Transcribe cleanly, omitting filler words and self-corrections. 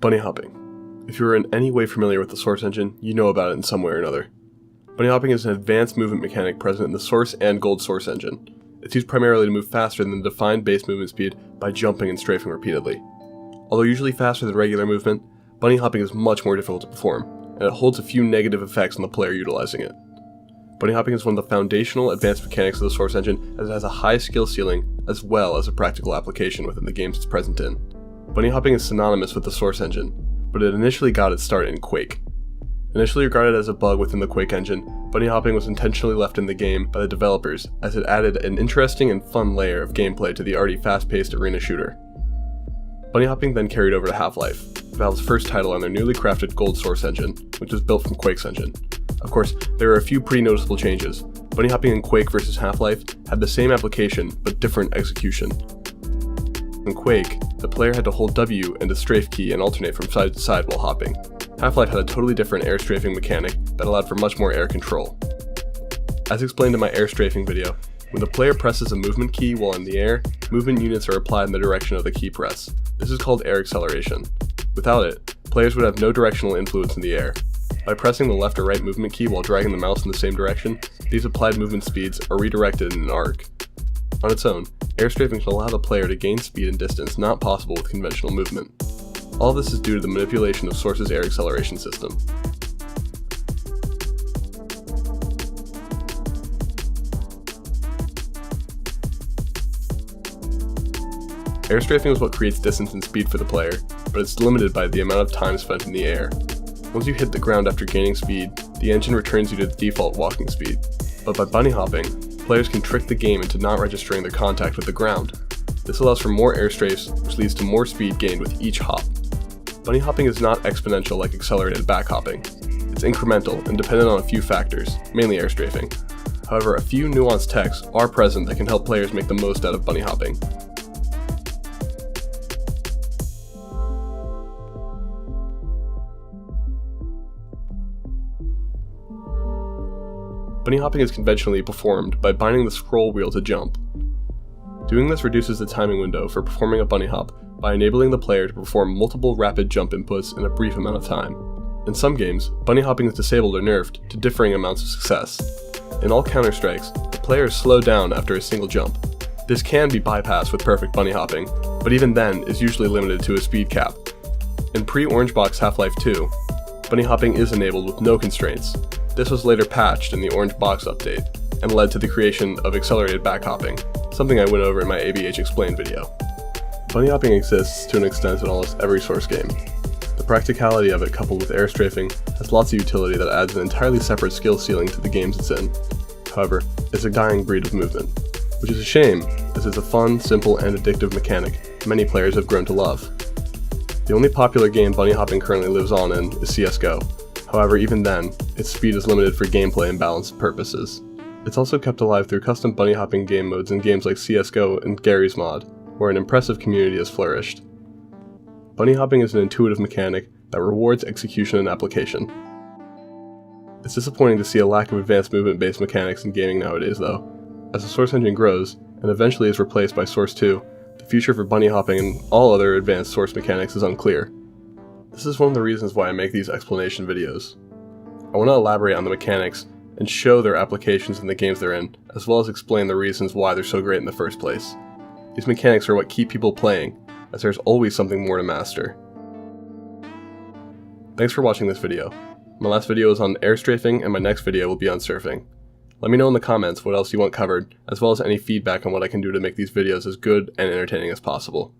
Bunny hopping. If you are in any way familiar with the Source engine, you know about it in some way or another. Bunny hopping is an advanced movement mechanic present in the Source and Gold Source engine. It's used primarily to move faster than the defined base movement speed by jumping and strafing repeatedly. Although usually faster than regular movement, bunny hopping is much more difficult to perform, and it holds a few negative effects on the player utilizing it. Bunny hopping is one of the foundational advanced mechanics of the Source engine, as it has a high skill ceiling as well as a practical application within the games it's present in. Bunny hopping is synonymous with the Source engine, but it initially got its start in Quake. Initially regarded as a bug within the Quake engine, bunny hopping was intentionally left in the game by the developers as it added an interesting and fun layer of gameplay to the already fast-paced arena shooter. Bunny hopping then carried over to Half-Life, Valve's first title on their newly crafted Gold Source engine, which was built from Quake's engine. Of course, there are a few pretty noticeable changes. Bunny hopping in Quake versus Half-Life had the same application, but different execution. In Quake, the player had to hold W and a strafe key and alternate from side to side while hopping. Half-Life had a totally different air strafing mechanic that allowed for much more air control. As explained in my air strafing video, when the player presses a movement key while in the air, movement units are applied in the direction of the key press. This is called air acceleration. Without it, players would have no directional influence in the air. By pressing the left or right movement key while dragging the mouse in the same direction, these applied movement speeds are redirected in an arc. On its own, air strafing can allow the player to gain speed and distance not possible with conventional movement. All of this is due to the manipulation of Source's air acceleration system. Air strafing is what creates distance and speed for the player, but it's limited by the amount of time spent in the air. Once you hit the ground after gaining speed, the engine returns you to the default walking speed. But by bunny hopping, players can trick the game into not registering their contact with the ground. This allows for more air strafes, which leads to more speed gained with each hop. Bunny hopping is not exponential like accelerated back hopping. It's incremental and dependent on a few factors, mainly air strafing. However, a few nuanced techs are present that can help players make the most out of bunny hopping. Bunny hopping is conventionally performed by binding the scroll wheel to jump. Doing this reduces the timing window for performing a bunny hop by enabling the player to perform multiple rapid jump inputs in a brief amount of time. In some games, bunny hopping is disabled or nerfed to differing amounts of success. In all Counter-Strikes, the player is slowed down after a single jump. This can be bypassed with perfect bunny hopping, but even then is usually limited to a speed cap. In pre-Orange Box Half-Life 2, bunny hopping is enabled with no constraints. This was later patched in the Orange Box update, and led to the creation of accelerated back hopping, something I went over in my ABH Explained video. Bunny hopping exists to an extent in almost every Source game. The practicality of it coupled with air strafing has lots of utility that adds an entirely separate skill ceiling to the games it's in. However, it's a dying breed of movement, which is a shame as it's a fun, simple, and addictive mechanic many players have grown to love. The only popular game bunny hopping currently lives on in is CSGO. However, even then, its speed is limited for gameplay and balance purposes. It's also kept alive through custom bunny hopping game modes in games like CSGO and Gary's Mod, where an impressive community has flourished. Bunny hopping is an intuitive mechanic that rewards execution and application. It's disappointing to see a lack of advanced movement-based mechanics in gaming nowadays though. As the Source engine grows, and eventually is replaced by Source 2, the future for bunny hopping and all other advanced Source mechanics is unclear. This is one of the reasons why I make these explanation videos. I want to elaborate on the mechanics and show their applications in the games they're in, as well as explain the reasons why they're so great in the first place. These mechanics are what keep people playing, as there's always something more to master. Thanks for watching this video. My last video is on air strafing, and my next video will be on surfing. Let me know in the comments what else you want covered, as well as any feedback on what I can do to make these videos as good and entertaining as possible.